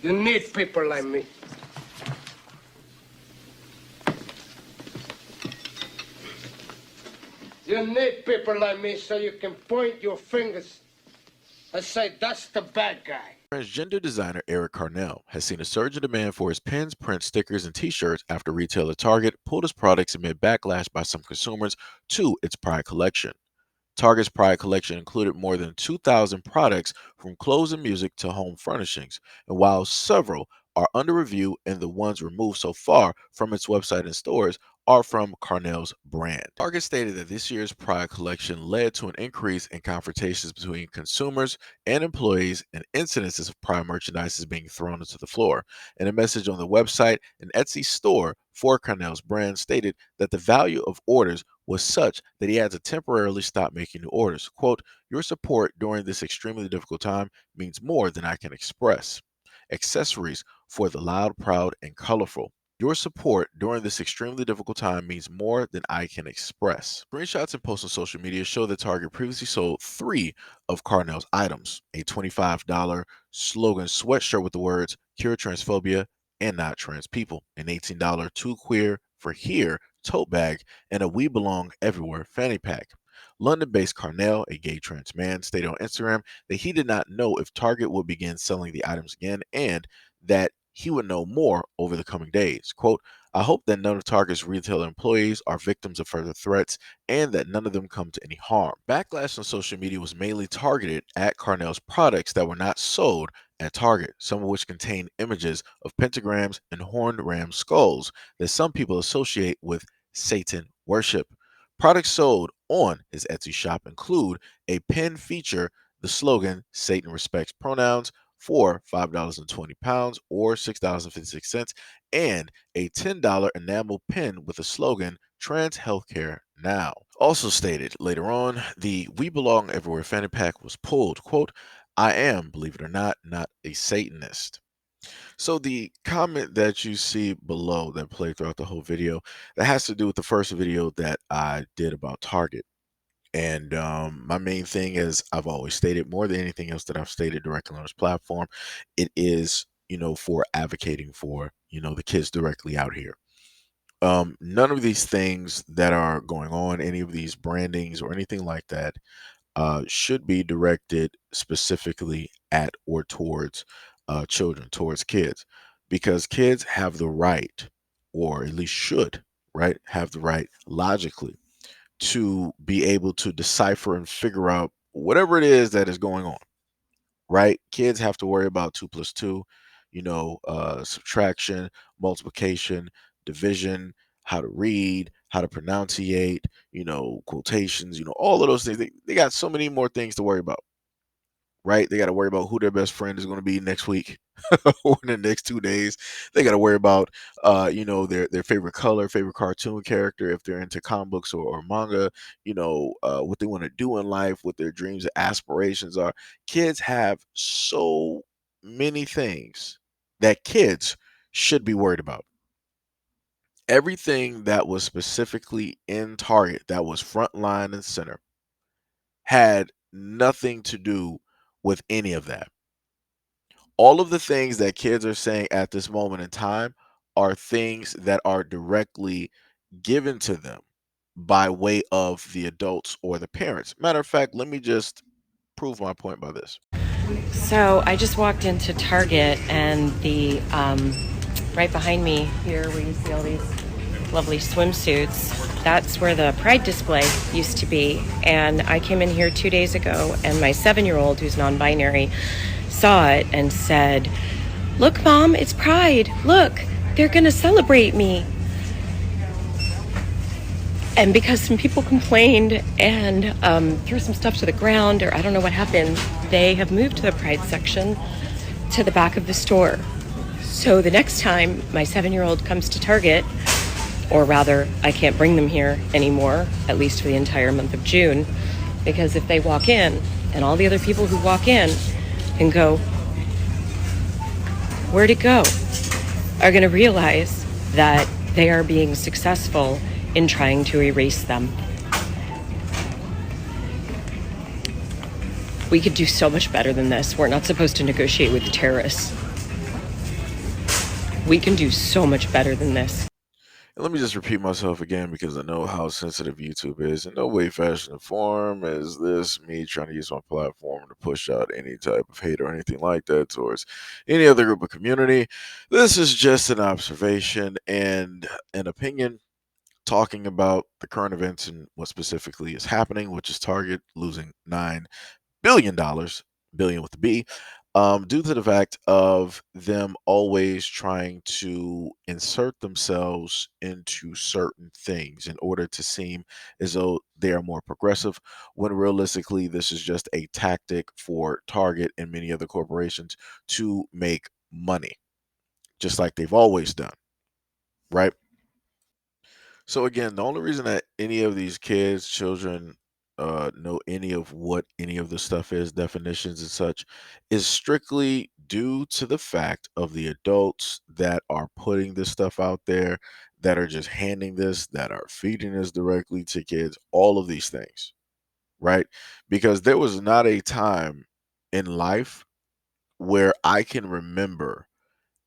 You need people like me. You need people like me so you can point your fingers and say, that's the bad guy. Transgender designer Eric Carnell has seen a surge in demand for his pins, prints, stickers, and t-shirts after retailer Target pulled his products amid backlash by some consumers to its Pride collection. Target's Pride collection included more than 2,000 products from clothes and music to home furnishings, and while several are under review and the ones removed so far from its website and stores are from Carnell's brand. Target stated that this year's Pride collection led to an increase in confrontations between consumers and employees and incidences of Pride merchandise being thrown into the floor. In a message on the website, an Etsy store for Carnell's brand stated that the value of orders was such that he had to temporarily stop making new orders. Quote, "Your support during this extremely difficult time means more than I can express. Accessories for the loud, proud, and colorful. Your support during this extremely difficult time means more than I can express." Screenshots and posts on social media show that Target previously sold 3 of Carnell's items: a $25 slogan sweatshirt with the words "Cure Transphobia and Not Trans People," an $18 Too Queer for Here tote bag, and a We Belong Everywhere fanny pack. London-based Carnell, a gay trans man, stated on Instagram that he did not know if Target would begin selling the items again and that he would know more over the coming days. Quote, "I hope that none of Target's retail employees are victims of further threats and that none of them come to any harm." Backlash on social media was mainly targeted at Carnell's products that were not sold at Target, some of which contain images of pentagrams and horned ram skulls that some people associate with Satan worship. Products sold on his Etsy shop include a pin feature the slogan "Satan respects pronouns" for £5.20 or $6.56, and a $10 enamel pin with the slogan "Trans Healthcare Now." Also stated later on, the We Belong Everywhere fanny pack was pulled. Quote, "I am, believe it or not a Satanist." So the comment that you see below that played throughout the whole video, that has to do with the first video that I did about Target. And my main thing is, I've always stated, more than anything else that I've stated directly on this platform, it is, for advocating for, the kids directly out here. None of these things that are going on, any of these brandings or anything like that, should be directed specifically at or towards children, towards kids, because kids have the right, or at least should, right, have the right logically to be able to decipher and figure out whatever it is that is going on, right? Kids have to worry about 2 plus 2, subtraction, multiplication, division, how to read, how to pronunciate, quotations, all of those things. They got so many more things to worry about, right? They got to worry about who their best friend is going to be next week or in the next 2 days. They got to worry about, their favorite color, favorite cartoon character, if they're into comic books or manga, what they want to do in life, what their dreams and aspirations are. Kids have so many things that kids should be worried about. Everything that was specifically in Target, that was front line and center, had nothing to do with any of that. All of the things that kids are saying at this moment in time are things that are directly given to them by way of the adults or the parents. Matter of fact, let me just prove my point by this. So I just walked into Target, and the right behind me here, where you see all these lovely swimsuits, that's where the Pride display used to be. And I came in here 2 days ago, and my 7-year-old, who's non-binary, saw it and said, "Look, Mom, it's Pride. Look, they're gonna celebrate me." And because some people complained and threw some stuff to the ground, or I don't know what happened, they have moved the Pride section to the back of the store. So the next time my 7-year-old comes to Target, or rather, I can't bring them here anymore, at least for the entire month of June, because if they walk in, and all the other people who walk in and go, "Where'd it go?" are going to realize that they are being successful in trying to erase them. We could do so much better than this. We're not supposed to negotiate with terrorists. We can do so much better than this. And let me just repeat myself again because I know how sensitive YouTube is. In no way, fashion, or form is this me trying to use my platform to push out any type of hate or anything like that towards any other group of community. This is just an observation and an opinion talking about the current events and what specifically is happening, which is Target losing $9 billion, billion with the B, due to the fact of them always trying to insert themselves into certain things in order to seem as though they are more progressive, when realistically, this is just a tactic for Target and many other corporations to make money, just like they've always done, right? So again, the only reason that any of these kids, children, know any of what any of the stuff is, definitions and such, is strictly due to the fact of the adults that are putting this stuff out there, that are just handing this, that are feeding this directly to kids, all of these things, right? Because there was not a time in life where I can remember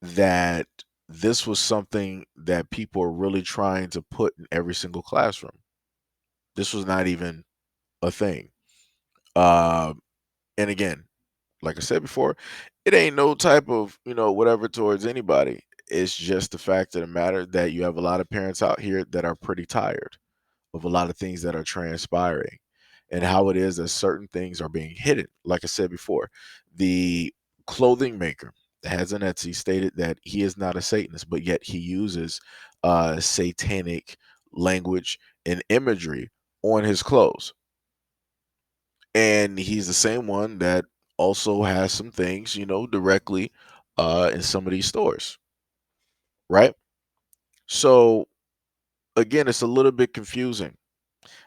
that this was something that people are really trying to put in every single classroom. This was not even a thing. Um, and again, like I said before, it ain't no type of, whatever towards anybody. It's just the fact of the matter that you have a lot of parents out here that are pretty tired of a lot of things that are transpiring and how it is that certain things are being hidden. Like I said before, the clothing maker that has an Etsy stated that he is not a Satanist, but yet he uses satanic language and imagery on his clothes. And he's the same one that also has some things, directly in some of these stores, right? So again, it's a little bit confusing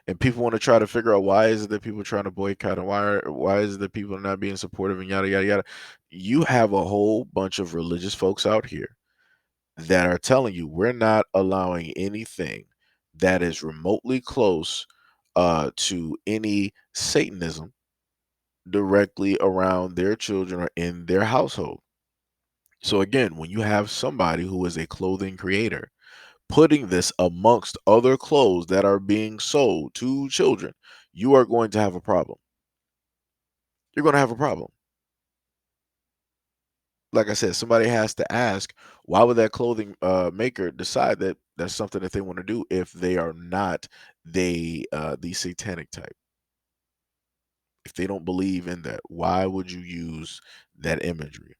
and people want to try to figure out why is it that people are trying to boycott and why is it that people are not being supportive and yada yada yada. You have a whole bunch of religious folks out here that are telling you we're not allowing anything that is remotely close to any Satanism directly around their children or in their household. So again, when you have somebody who is a clothing creator putting this amongst other clothes that are being sold to children, you are going to have a problem. You're going to have a problem. Like I said, somebody has to ask, why would that clothing maker decide that that's something that they want to do if they are not the satanic type? If they don't believe in that, why would you use that imagery?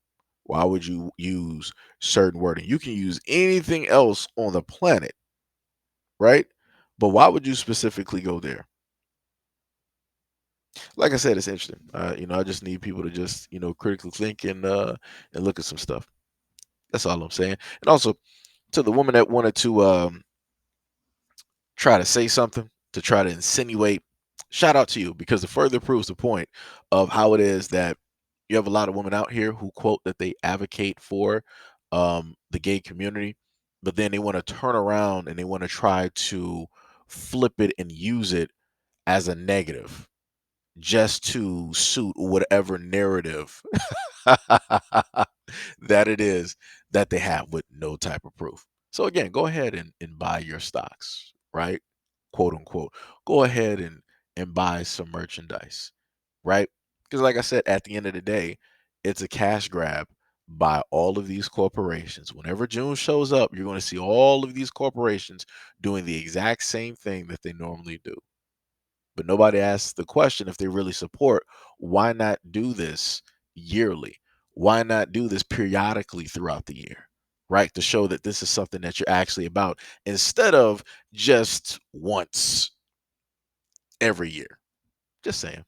Why would you use certain wording? You can use anything else on the planet, right? But why would you specifically go there? Like I said, it's interesting. I just need people to just, critically think and look at some stuff. That's all I'm saying. And also to the woman that wanted to try to say something, to try to insinuate, shout out to you because it further proves the point of how it is that you have a lot of women out here who quote that they advocate for the gay community, but then they want to turn around and they want to try to flip it and use it as a negative just to suit whatever narrative that it is that they have with no type of proof. So again, go ahead and buy your stocks, right? Quote unquote. Go ahead and buy some merchandise, right? Because like I said, at the end of the day, it's a cash grab by all of these corporations. Whenever June shows up, you're going to see all of these corporations doing the exact same thing that they normally do. But nobody asks the question if they really support, why not do this yearly? Why not do this periodically throughout the year? Right? To show that this is something that you're actually about instead of just once every year. Just saying.